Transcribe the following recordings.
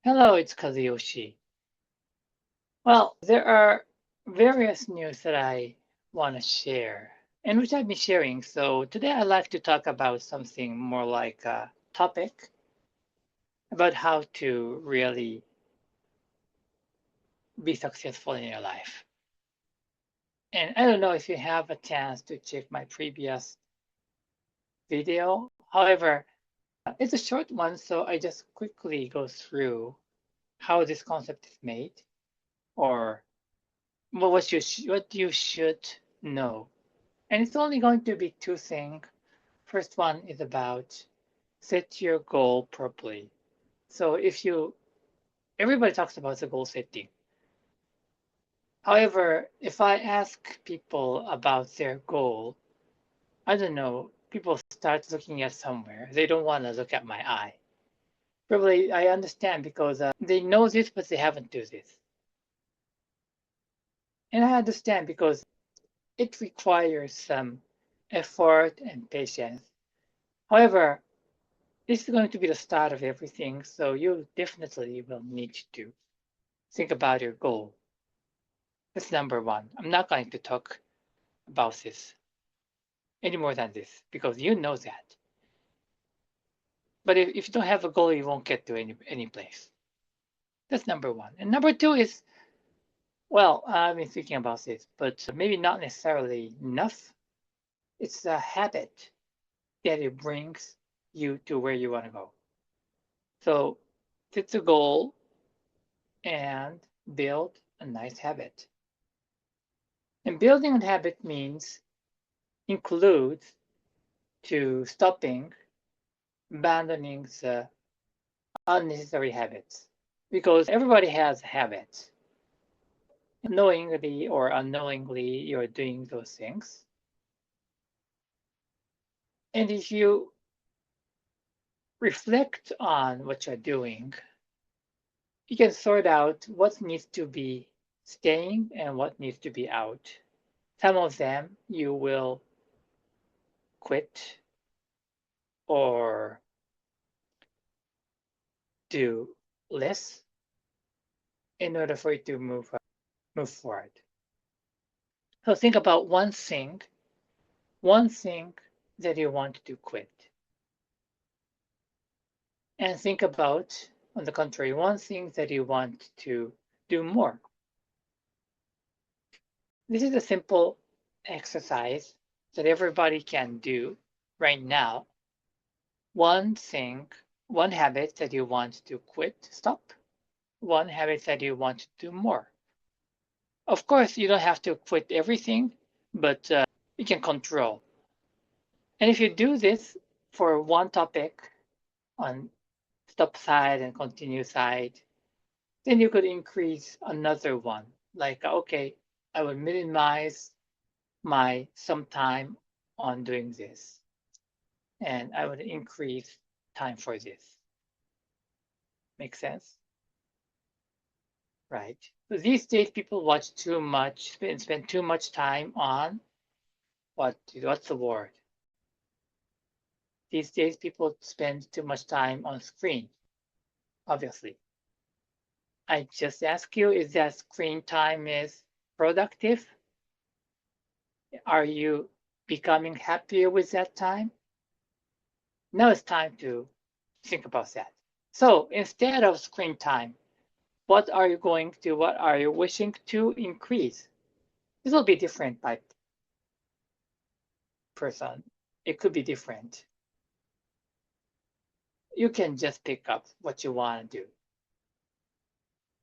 Hello, it's Kazuyoshi. Well, there are various news that I want to share and which I've been sharing. So today I'd like to talk about something more like a topic about how to really be successful in your life. And I don't know if you have a chance to check my previous video. However, it's a short one, so I just quickly go through how this concept is made or what you should know. And it's only going to be two things. First one is about set your goal properly. So everybody talks about the goal setting. However, if I ask people about their goal, I don't know, people start looking at somewhere. They don't want to look at my eye. Probably I understand because they know this, but they haven't do this. And I understand because it requires some effort and patience. However, this is going to be the start of everything, so you definitely will need to think about your goal. That's number one. I'm not going to talk about this any more than this because you know that. But if you don't have a goal, you won't get to any place. That's number one. And number two is, well, I've been thinking about this, but maybe not necessarily enough. It's a habit that it brings you to where you want to go. So set a goal and build a nice habit. And building a habit includes to stopping, abandoning the unnecessary habits. Because everybody has habits. Knowingly or unknowingly, you're doing those things. And if you reflect on what you're doing, you can sort out what needs to be staying and what needs to be out. Some of them you will quit or do less in order for you to move forward. So think about one thing that you want to quit. And think about, on the contrary, one thing that you want to do more. This is a simple exercise that everybody can do right now. One thing, one habit that you want to quit, stop. One habit that you want to do more. Of course, you don't have to quit everything, but you can control. And if you do this for one topic on stop side and continue side, then you could increase another one. Like, okay, I will minimize my some time on doing this, and I would increase time for this. Make sense? Right. So these days, people watch too much, spend too much time on what's the word? These days, people spend too much time on screen, obviously. I just ask you, is that screen time is productive? Are you becoming happier with that time? Now it's time to think about that. So instead of screen time, what are you wishing to increase? This will be different by person. It could be different. You can just pick up what you want to do,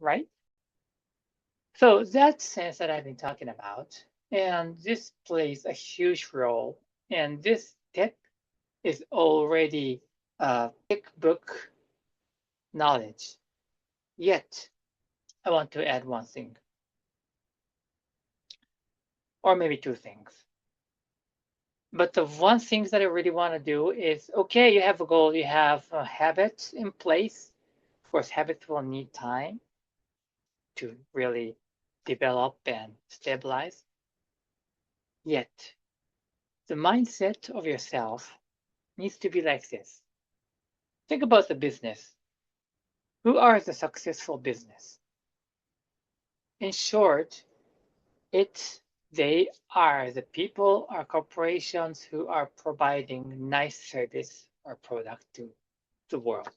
right? So that's sense that I've been talking about, and this plays a huge role. And this tip is already textbook knowledge. Yet, I want to add one thing, or maybe two things. But the one thing that I really want to do is, okay, you have a goal, you have a habit in place. Of course, habits will need time to really develop and stabilize. Yet, the mindset of yourself needs to be like this. Think about the business. Who are the successful business? In short, they are the people or corporations who are providing nice service or product to the world,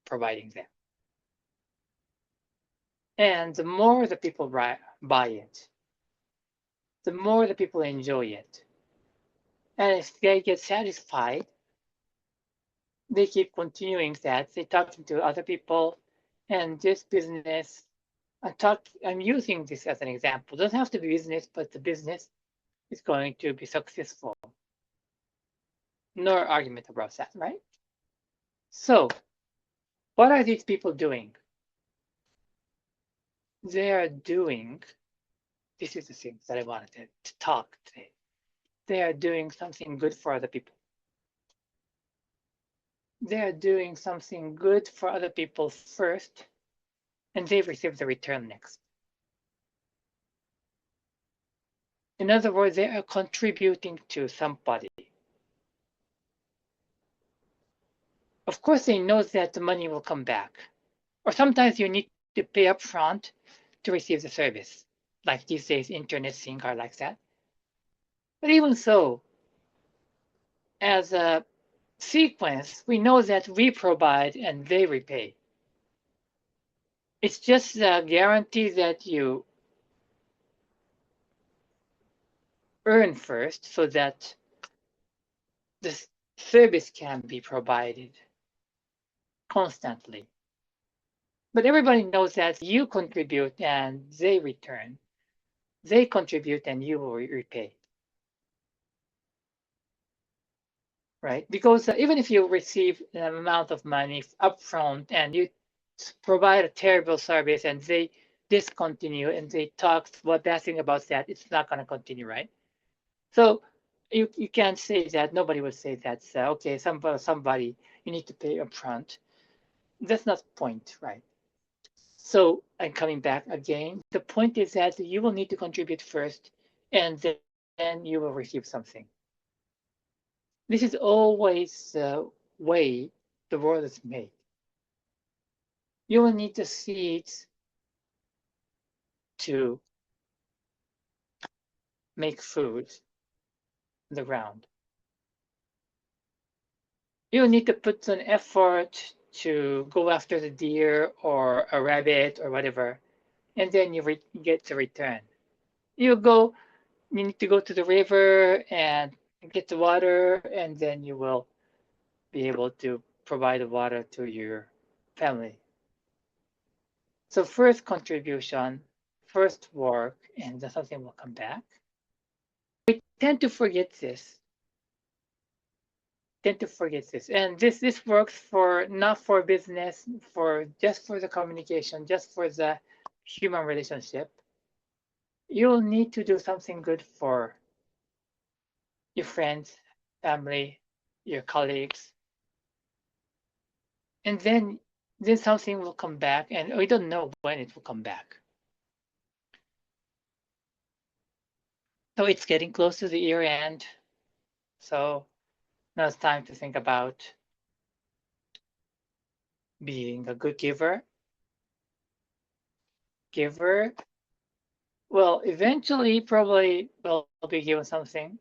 providing them. And the more the people buy it, the more the people enjoy it. And if they get satisfied, they keep continuing that. They talking to other people, and this business. I'm using this as an example. It doesn't have to be business, but the business is going to be successful. No argument about that, right? So, what are these people doing? They are doing. This is the thing that I wanted to talk today. They are doing something good for other people. They are doing something good for other people first, and they receive the return next. In other words, they are contributing to somebody. Of course, they know that the money will come back. Or sometimes you need to pay up front to receive the service. Like these days, internet things are like that. But even so, as a sequence, we know that we provide and they repay. It's just a guarantee that you earn first so that the service can be provided constantly. But everybody knows that you contribute and they return. They contribute and you will repay. Right? Because even if you receive an amount of money upfront and you provide a terrible service and they discontinue and they talk what bad thing about that, it's not going to continue, right? So you can't say that. Nobody would say that. Okay, somebody you need to pay upfront. That's not the point, right? So I'm coming back again. The point is that you will need to contribute first, and then you will receive something. This is always the way the world is made. You will need the seeds to make food in the ground. You will need to put an effort to go after the deer or a rabbit or whatever, and then you get the return. You need to go to the river and get the water, and then you will be able to provide the water to your family. So first contribution, first work, and then something will come back. We tend to forget this. And this works for not for business, for just for the communication, just for the human relationship. You'll need to do something good for your friends, family, your colleagues, and then something will come back, and we don't know when it will come back. So it's getting close to the year end. So now it's time to think about being a good giver. Well, eventually probably will be given something,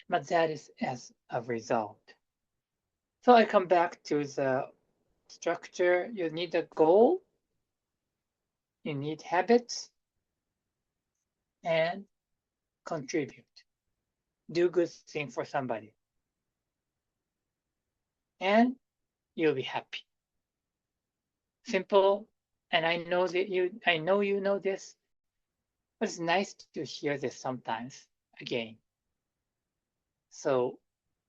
but that is as a result. So I come back to the structure. You need a goal, you need habits, and contribute. Do good thing for somebody. And you'll be happy. Simple. And I know you know this, but it's nice to hear this sometimes again. So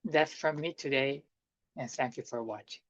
that's from me today, and thank you for watching.